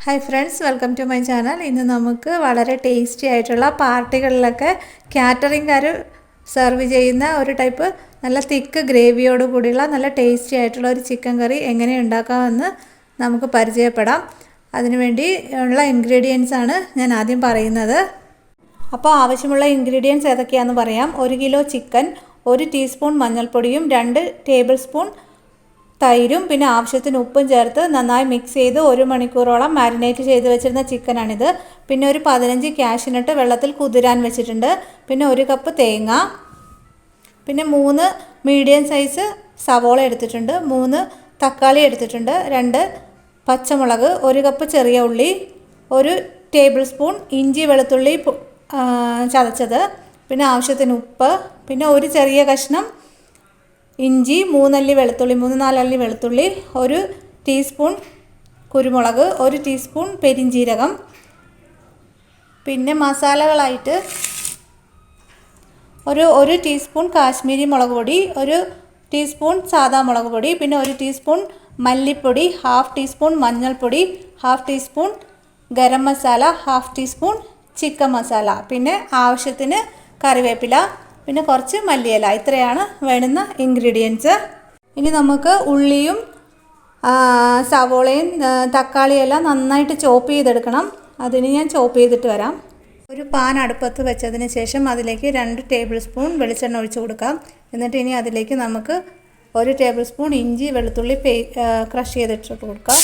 Hi friends, welcome to my channel. ഇന്ന് നമുക്ക് വളരെ ടേസ്റ്റി ആയിട്ടുള്ള പാർട്ടികളിലൊക്കെ കാറ്ററിംഗുകാർ സെർവ് ചെയ്യുന്ന ഒരു ടൈപ്പ് നല്ല തിക്ക് ഗ്രേവിയോട് കൂടിയുള്ള നല്ല ടേസ്റ്റി ആയിട്ടുള്ള ഒരു ചിക്കൻ കറി എങ്ങനെ ഉണ്ടാക്കാമെന്ന് നമുക്ക് പരിചയപ്പെടാം. അതിനുവേണ്ടി ഉള്ള ഇൻഗ്രീഡിയൻസ് ആണ് ഞാൻ ആദ്യം പറയുന്നത്. അപ്പോൾ ആവശ്യമുള്ള ഇൻഗ്രീഡിയൻസ് ഏതൊക്കെയാണെന്ന് പറയാം. 1 കിലോ ചിക്കൻ, 1 ടീസ്പൂൺ മഞ്ഞൾപ്പൊടിയും 2 ടേബിൾ സ്പൂൺ തൈരും പിന്നെ ആവശ്യത്തിന് ഉപ്പും ചേർത്ത് നന്നായി മിക്സ് ചെയ്ത് 1 മണിക്കൂറോളം മാരിനേറ്റ് ചെയ്ത് വെച്ചിരുന്ന ചിക്കനാണിത്. പിന്നെ ഒരു 15 കാഷ്യൂനട്ട് വെള്ളത്തിൽ കുതിരാൻ വെച്ചിട്ടുണ്ട്. പിന്നെ 1 കപ്പ് തേങ്ങ, പിന്നെ 3 മീഡിയം സൈസ് സവോള എടുത്തിട്ടുണ്ട്, 3 തക്കാളി എടുത്തിട്ടുണ്ട്, 2 പച്ചമുളക്, 1 കപ്പ് ചെറിയ ഉള്ളി, 1 ടേബിൾ സ്പൂൺ ഇഞ്ചി വെളുത്തുള്ളി ചതച്ചത്, പിന്നെ ആവശ്യത്തിന് ഉപ്പ്, പിന്നെ 1 ചെറിയ കഷ്ണം ഇഞ്ചി, 3 അല്ലി വെളുത്തുള്ളി, 3-4 അല്ലി വെളുത്തുള്ളി, 1 ടീസ്പൂൺ കുരുമുളക്, 1 ടീസ്പൂൺ പെരിഞ്ജീരകം. പിന്നെ മസാലകളായിട്ട് ഒരു ടീസ്പൂൺ കാശ്മീരി മുളക് പൊടി, 1 ടീസ്പൂൺ സാദാ മുളക് പൊടി, പിന്നെ 1 ടീസ്പൂൺ മല്ലിപ്പൊടി, 1/2 ടീസ്പൂൺ മഞ്ഞൾപ്പൊടി, 1/2 teaspoon garam masala, 1/2 teaspoon chicken masala, പിന്നെ ആവശ്യത്തിന് കറിവേപ്പില, പിന്നെ കുറച്ച് മല്ലിയില. ഇത്രയാണ് വേണ്ടുന്ന ഇൻഗ്രീഡിയൻസ്. ഇനി നമുക്ക് ഉള്ളിയും സവോളയും തക്കാളിയെല്ലാം നന്നായിട്ട് ചോപ്പ് ചെയ്തെടുക്കണം. അതിന് ഞാൻ ചോപ്പ് ചെയ്തിട്ട് വരാം. ഒരു പാൻ അടുപ്പത്ത് വെച്ചതിന് ശേഷം അതിലേക്ക് 2 ടേബിൾ സ്പൂൺ വെളിച്ചെണ്ണ ഒഴിച്ച് കൊടുക്കാം. എന്നിട്ട് ഇനി അതിലേക്ക് നമുക്ക് 1 ടേബിൾ സ്പൂൺ ഇഞ്ചി വെളുത്തുള്ളി ക്രഷ് ചെയ്തിട്ട് കൊടുക്കാം.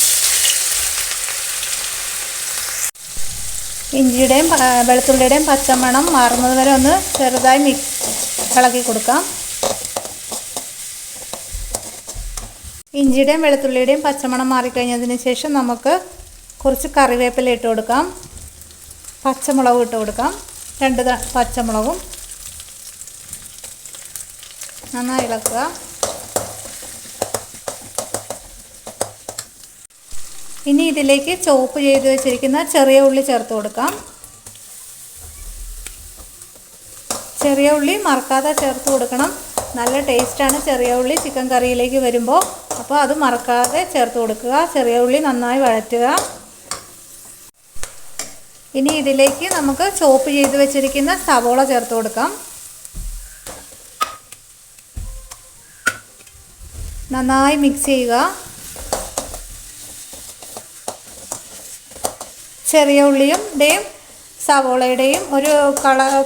ഇഞ്ചിയുടെയും വെളുത്തുള്ളിയുടെയും പച്ചമണം മാറുന്നത് വരെ ഒന്ന് ചെറുതായി ഇളക്കി കൊടുക്കാം. ഇഞ്ചിയുടെയും വെളുത്തുള്ളിയുടെയും പച്ചമണം മാറിക്കഴിഞ്ഞതിന് ശേഷം നമുക്ക് കുറച്ച് കറിവേപ്പില ഇട്ട് കൊടുക്കാം, പച്ചമുളകും ഇട്ട് കൊടുക്കാം, 2 പച്ചമുളകും നന്നായി ഇളക്കുക. ഇനി ഇതിലേക്ക് ചോപ്പ് ചെയ്ത് വെച്ചിരിക്കുന്ന ചെറിയ ഉള്ളി ചേർത്ത് കൊടുക്കാം. ചെറിയ ഉള്ളി മറക്കാതെ ചേർത്ത് കൊടുക്കണം. നല്ല ടേസ്റ്റാണ് ചെറിയ ഉള്ളി ചിക്കൻ കറിയിലേക്ക് വരുമ്പോൾ. അപ്പോൾ അത് മറക്കാതെ ചേർത്ത് കൊടുക്കുക. ചെറിയ ഉള്ളി നന്നായി വഴറ്റുക. ഇനി ഇതിലേക്ക് നമുക്ക് ചോപ്പ് ചെയ്ത് വെച്ചിരിക്കുന്ന സവോള ചേർത്ത് കൊടുക്കാം. നന്നായി മിക്സ് ചെയ്യുക. ചെറിയ ഉള്ളിയുടെയും സവോളയുടെയും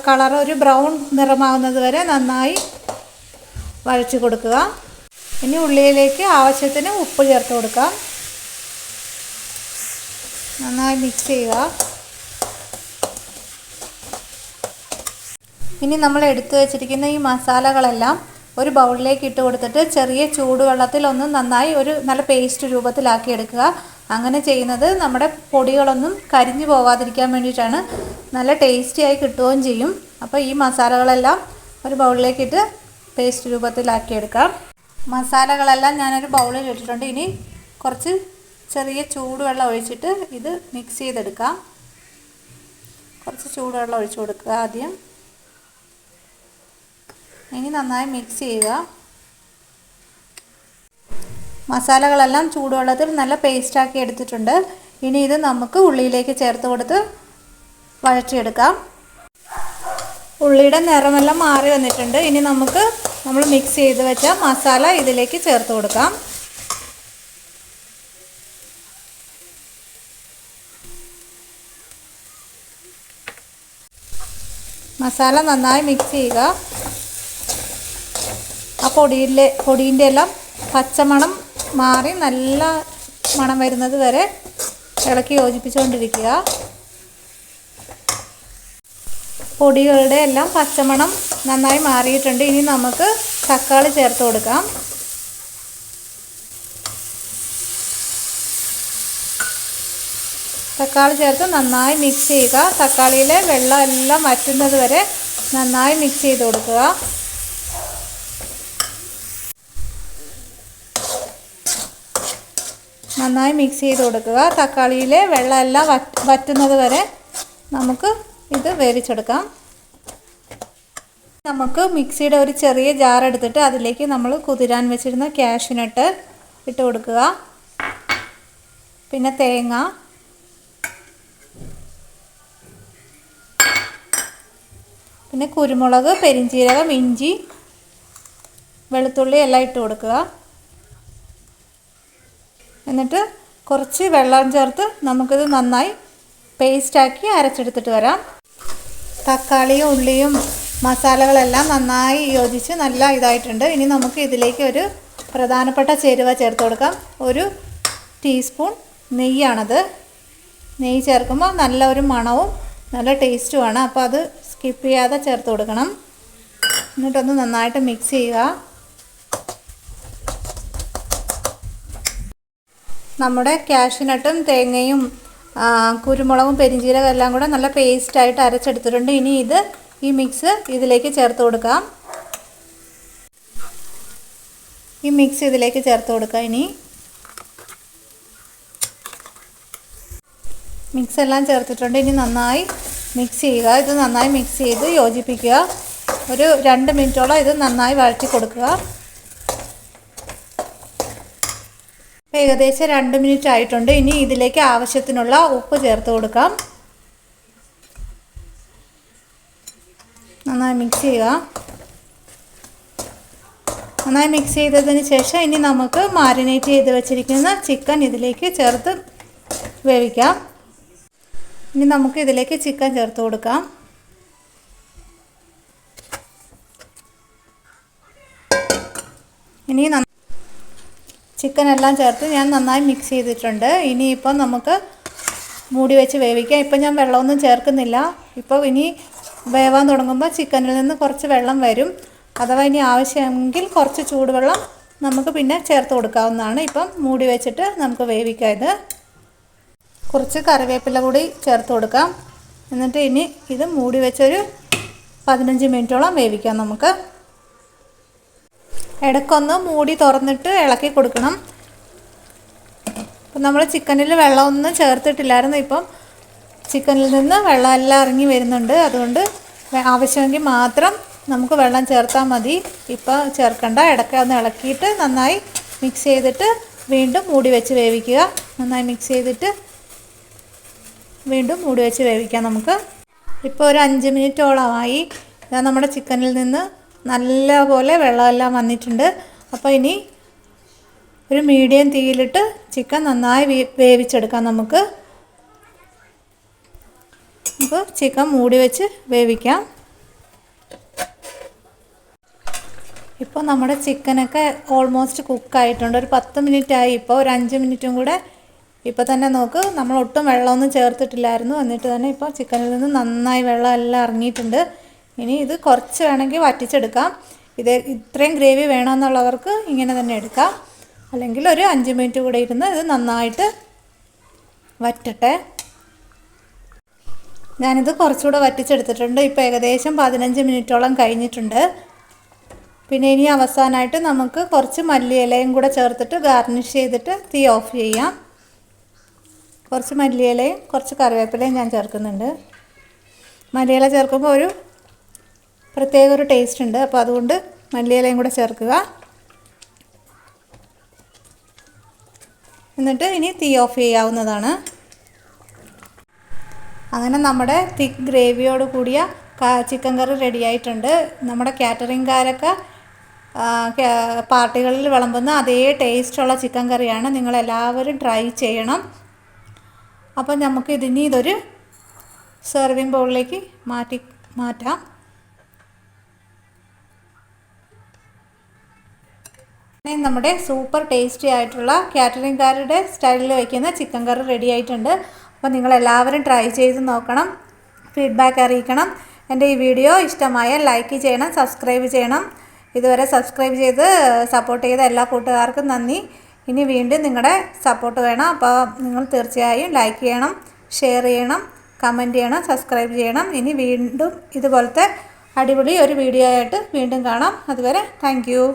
കളർ ഒരു ബ്രൗൺ നിറമാകുന്നത് വരെ നന്നായി വഴച്ച് കൊടുക്കുക. ഇനി ഉള്ളിയിലേക്ക് ആവശ്യത്തിന് ഉപ്പ് ചേർത്ത് കൊടുക്കാം. നന്നായി മിക്സ് ചെയ്യുക. ഇനി നമ്മൾ എടുത്തു വച്ചിരിക്കുന്ന ഈ മസാലകളെല്ലാം ഒരു ബൗളിലേക്ക് ഇട്ട് കൊടുത്തിട്ട് ചെറിയ ചൂടുവെള്ളത്തിൽ ഒന്ന് നന്നായി ഒരു നല്ല പേസ്റ്റ് രൂപത്തിലാക്കി എടുക്കുക. അങ്ങനെ ചെയ്യുന്നത് നമ്മുടെ പൊടികളൊന്നും കരിഞ്ഞു പോവാതിരിക്കാൻ വേണ്ടിയിട്ടാണ്. നല്ല ടേസ്റ്റിയായി കിട്ടുകയും ചെയ്യും. അപ്പോൾ ഈ മസാലകളെല്ലാം ഒരു ബൗളിലേക്കിട്ട് പേസ്റ്റ് രൂപത്തിലാക്കിയെടുക്കാം. മസാലകളെല്ലാം ഞാനൊരു ബൗളിൽ ഇട്ടിട്ടുണ്ട്. ഇനി കുറച്ച് ചെറിയ ചൂടുവെള്ളം ഒഴിച്ചിട്ട് ഇത് മിക്സ് ചെയ്തെടുക്കാം. കുറച്ച് ചൂടുവെള്ളം ഒഴിച്ചു കൊടുക്കുക ആദ്യം. ഇനി നന്നായി മിക്സ് ചെയ്യുക. മസാലകളെല്ലാം ചൂടുവെള്ളത്തിൽ നല്ല പേസ്റ്റാക്കി എടുത്തിട്ടുണ്ട്. ഇനി ഇത് നമുക്ക് ഉള്ളിയിലേക്ക് ചേർത്ത് കൊടുത്ത് വഴറ്റിയെടുക്കാം. ഉള്ളിയുടെ നിറമെല്ലാം മാറി വന്നിട്ടുണ്ട്. ഇനി നമുക്ക് നമ്മൾ മിക്സ് ചെയ്ത് വെച്ച മസാല ഇതിലേക്ക് ചേർത്ത് കൊടുക്കാം. മസാല നന്നായി മിക്സ് ചെയ്യുക. ആ പൊടിയുടെ എല്ലാം പച്ചമണം മാറി നല്ല മണം വരുന്നത് വരെ ഇളക്കി യോജിപ്പിച്ചുകൊണ്ടിരിക്കുക. പൊടികളുടെ എല്ലാം പച്ചമണം നന്നായി മാറിയിട്ടുണ്ട്. ഇനി നമുക്ക് തക്കാളി ചേർത്ത് കൊടുക്കാം. തക്കാളി ചേർത്ത് നന്നായി മിക്സ് ചെയ്യുക. തക്കാളിയിലെ വെള്ളം എല്ലാം വറ്റുന്നത് വരെ നന്നായി മിക്സ് ചെയ്ത് കൊടുക്കുക. നന്നായി മിക്സ് ചെയ്ത് കൊടുക്കുക. തക്കാളിയിലെ വെള്ളം എല്ലാം വറ്റുന്നത് വരെ നമുക്ക് ഇത് വേവിച്ചെടുക്കാം. നമുക്ക് മിക്സിയുടെ ഒരു ചെറിയ ജാർ എടുത്തിട്ട് അതിലേക്ക് നമ്മൾ കുതിരാൻ വെച്ചിരുന്ന കാഷ്യൂനട്ട് ഇട്ട് കൊടുക്കുക. പിന്നെ തേങ്ങ, പിന്നെ കുരുമുളക്, പെരിഞ്ചീരകം, ഇഞ്ചി, വെളുത്തുള്ളി എല്ലാം ഇട്ട് കൊടുക്കുക. എന്നിട്ട് കുറച്ച് വെള്ളം ചേർത്ത് നമുക്കിത് നന്നായി പേസ്റ്റാക്കി അരച്ചെടുത്തിട്ട് വരാം. തക്കാളിയും ഉള്ളിയും മസാലകളെല്ലാം നന്നായി യോജിച്ച് നല്ല ഇതായിട്ടുണ്ട്. ഇനി നമുക്ക് ഇതിലേക്ക് ഒരു പ്രധാനപ്പെട്ട ചേരുവ ചേർത്ത് കൊടുക്കാം. 1 ടീസ്പൂൺ നെയ്യാണത്. നെയ്യ് ചേർക്കുമ്പോൾ നല്ല ഒരു മണവും നല്ല ടേസ്റ്റുമാണ്. അപ്പോൾ അത് സ്കിപ്പ് ചെയ്യാതെ ചേർത്ത് കൊടുക്കണം. എന്നിട്ടൊന്ന് നന്നായിട്ട് മിക്സ് ചെയ്യുക. നമ്മുടെ കാഷ്യൂനട്ടും തേങ്ങയും കുരുമുളകും പെരിഞ്ചീരകം എല്ലാം കൂടെ നല്ല പേസ്റ്റായിട്ട് അരച്ചെടുത്തിട്ടുണ്ട്. ഇനി ഈ മിക്സ് ഇതിലേക്ക് ചേർത്ത് കൊടുക്കാം. ഇനി മിക്സ് എല്ലാം ചേർത്തിട്ടുണ്ട്. ഇനി നന്നായി മിക്സ് ചെയ്യുക. ഇത് നന്നായി മിക്സ് ചെയ്ത് യോജിപ്പിക്കുക. ഒരു 2 മിനിറ്റോളം ഇത് നന്നായി വഴറ്റി കൊടുക്കുക. ഏകദേശം 2 മിനിറ്റ് ആയിട്ടുണ്ട്. ഇനി ഇതിലേക്ക് ആവശ്യത്തിനുള്ള ഉപ്പ് ചേർത്ത് കൊടുക്കാം. നന്നായി മിക്സ് ചെയ്യുക. നന്നായി മിക്സ് ചെയ്തതിന് ശേഷം ഇനി നമുക്ക് മാരിനേറ്റ് ചെയ്ത് വെച്ചിരിക്കുന്ന ചിക്കൻ ഇതിലേക്ക് ചേർത്ത് വേവിക്കാം. ഇനി നമുക്ക് ഇതിലേക്ക് ചിക്കൻ ചേർത്ത് കൊടുക്കാം. ഇനി ചിക്കൻ എല്ലാം ചേർത്ത് ഞാൻ നന്നായി മിക്സ് ചെയ്തിട്ടുണ്ട്. ഇനിയിപ്പം നമുക്ക് മൂടി വെച്ച് വേവിക്കാം. ഇപ്പം ഞാൻ വെള്ളമൊന്നും ചേർക്കുന്നില്ല. ഇപ്പോൾ ഇനി വേവാൻ തുടങ്ങുമ്പോൾ ചിക്കനിൽ നിന്ന് കുറച്ച് വെള്ളം വരും. അഥവാ ഇനി ആവശ്യമെങ്കിൽ കുറച്ച് ചൂടുവെള്ളം നമുക്ക് പിന്നെ ചേർത്ത് കൊടുക്കാവുന്നതാണ്. ഇപ്പം മൂടി വെച്ചിട്ട് നമുക്ക് വേവിക്കാം. ഇത് കുറച്ച് കറിവേപ്പില കൂടി ചേർത്ത് കൊടുക്കാം. എന്നിട്ട് ഇനി ഇത് മൂടി വെച്ചൊരു 15 മിനിറ്റോളം വേവിക്കാം നമുക്ക്. ഇടയ്ക്കൊന്ന് മൂടി തുറന്നിട്ട് ഇളക്കി കൊടുക്കണം. ഇപ്പം നമ്മൾ ചിക്കനിൽ വെള്ളമൊന്നും ചേർത്തിട്ടില്ലായിരുന്നു. ഇപ്പം ചിക്കനിൽ നിന്ന് വെള്ളമെല്ലാം ഇറങ്ങി വരുന്നുണ്ട്. അതുകൊണ്ട് ആവശ്യമെങ്കിൽ മാത്രം നമുക്ക് വെള്ളം ചേർത്താൽ മതി. ഇപ്പോൾ ചേർക്കണ്ട. ഇടയ്ക്ക് ഒന്ന് ഇളക്കിയിട്ട് നന്നായി മിക്സ് ചെയ്തിട്ട് വീണ്ടും മൂടി വെച്ച് വേവിക്കുക. നന്നായി മിക്സ് ചെയ്തിട്ട് വീണ്ടും മൂടി വെച്ച് വേവിക്കാം നമുക്ക്. ഇപ്പോൾ ഒരു 5 മിനിറ്റോളമായി നമ്മുടെ ചിക്കനിൽ നിന്ന് നല്ലപോലെ വെള്ളമെല്ലാം വന്നിട്ടുണ്ട്. അപ്പോൾ ഇനി ഒരു മീഡിയം തീയിലിട്ട് ചിക്കൻ നന്നായി വേവിച്ചെടുക്കാം നമുക്ക്. അപ്പോൾ ചിക്കൻ മൂടി വെച്ച് വേവിക്കാം. ഇപ്പോൾ നമ്മുടെ ചിക്കനൊക്കെ ഓൾമോസ്റ്റ് കുക്കായിട്ടുണ്ട്. ഒരു 10 മിനിറ്റായി. ഇപ്പോൾ ഒരു 5 മിനിറ്റും കൂടെ. ഇപ്പോൾ തന്നെ നോക്ക്, നമ്മൾ ഒട്ടും വെള്ളമൊന്നും ചേർത്തിട്ടില്ലായിരുന്നു. എന്നിട്ട് തന്നെ ഇപ്പോൾ ചിക്കനിൽ നിന്ന് നന്നായി വെള്ളം എല്ലാം ഇറങ്ങിയിട്ടുണ്ട്. ഇനി ഇത് കുറച്ച് വേണമെങ്കിൽ വറ്റിച്ചെടുക്കാം. ഇത്രയും ഗ്രേവി വേണമെന്നുള്ളവർക്ക് ഇങ്ങനെ തന്നെ എടുക്കാം. അല്ലെങ്കിൽ ഒരു 5 മിനിറ്റ് കൂടെ ഇരുന്ന് ഇത് നന്നായിട്ട് വറ്റട്ടെ. ഞാനിത് കുറച്ചുകൂടെ വറ്റിച്ചെടുത്തിട്ടുണ്ട്. ഇപ്പോൾ ഏകദേശം 15 മിനിറ്റോളം കഴിഞ്ഞിട്ടുണ്ട്. പിന്നെ ഇനി അവസാനമായിട്ട് നമുക്ക് കുറച്ച് മല്ലിയിലയും കൂടെ ചേർത്തിട്ട് ഗാർണിഷ് ചെയ്തിട്ട് തീ ഓഫ് ചെയ്യാം. കുറച്ച് മല്ലിയിലയും കുറച്ച് കറിവേപ്പിലയും ഞാൻ ചേർക്കുന്നുണ്ട്. മല്ലിയില ചേർക്കുമ്പോൾ ഒരു പ്രത്യേക ഒരു ടേസ്റ്റ് ഉണ്ട്. അപ്പോൾ അതുകൊണ്ട് മല്ലിയിലയും കൂടെ ചേർക്കുക. എന്നിട്ട് ഇനി തീ ഓഫ് ചെയ്യാവുന്നതാണ്. അങ്ങനെ നമ്മുടെ തിക്ക് ഗ്രേവിയോട് കൂടിയ ചിക്കൻ കറി റെഡി ആയിട്ടുണ്ട്. നമ്മുടെ കാറ്ററിംഗുകാരൊക്കെ പാർട്ടികളിൽ വിളമ്പുന്ന അതേ ടേസ്റ്റുള്ള ചിക്കൻ കറിയാണ്. നിങ്ങളെല്ലാവരും ട്രൈ ചെയ്യണം. അപ്പം നമുക്ക് ഇതൊരു സെർവിങ് ബൗളിലേക്ക് മാറ്റാം. നമ്മുടെ സൂപ്പർ ടേസ്റ്റി ആയിട്ടുള്ള കാറ്ററിംഗുകാരുടെ സ്റ്റൈലിൽ വയ്ക്കുന്ന ചിക്കൻ കറി റെഡി ആയിട്ടുണ്ട്. അപ്പോൾ നിങ്ങളെല്ലാവരും ട്രൈ ചെയ്ത് നോക്കണം. ഫീഡ്ബാക്ക് അറിയിക്കണം. എൻ്റെ ഈ വീഡിയോ ഇഷ്ടമായാൽ ലൈക്ക് ചെയ്യണം, സബ്സ്ക്രൈബ് ചെയ്യണം. ഇതുവരെ സബ്സ്ക്രൈബ് ചെയ്ത് സപ്പോർട്ട് ചെയ്ത എല്ലാ കൂട്ടുകാർക്കും നന്ദി. ഇനി വീണ്ടും നിങ്ങളുടെ സപ്പോർട്ട് വേണം. അപ്പോൾ നിങ്ങൾ തീർച്ചയായും ലൈക്ക് ചെയ്യണം, ഷെയർ ചെയ്യണം, കമൻറ്റ് ചെയ്യണം, സബ്സ്ക്രൈബ് ചെയ്യണം. ഇനി വീണ്ടും ഇതുപോലത്തെ അടിപൊളി ഒരു വീഡിയോ ആയിട്ട് വീണ്ടും കാണാം. അതുവരെ താങ്ക് യു.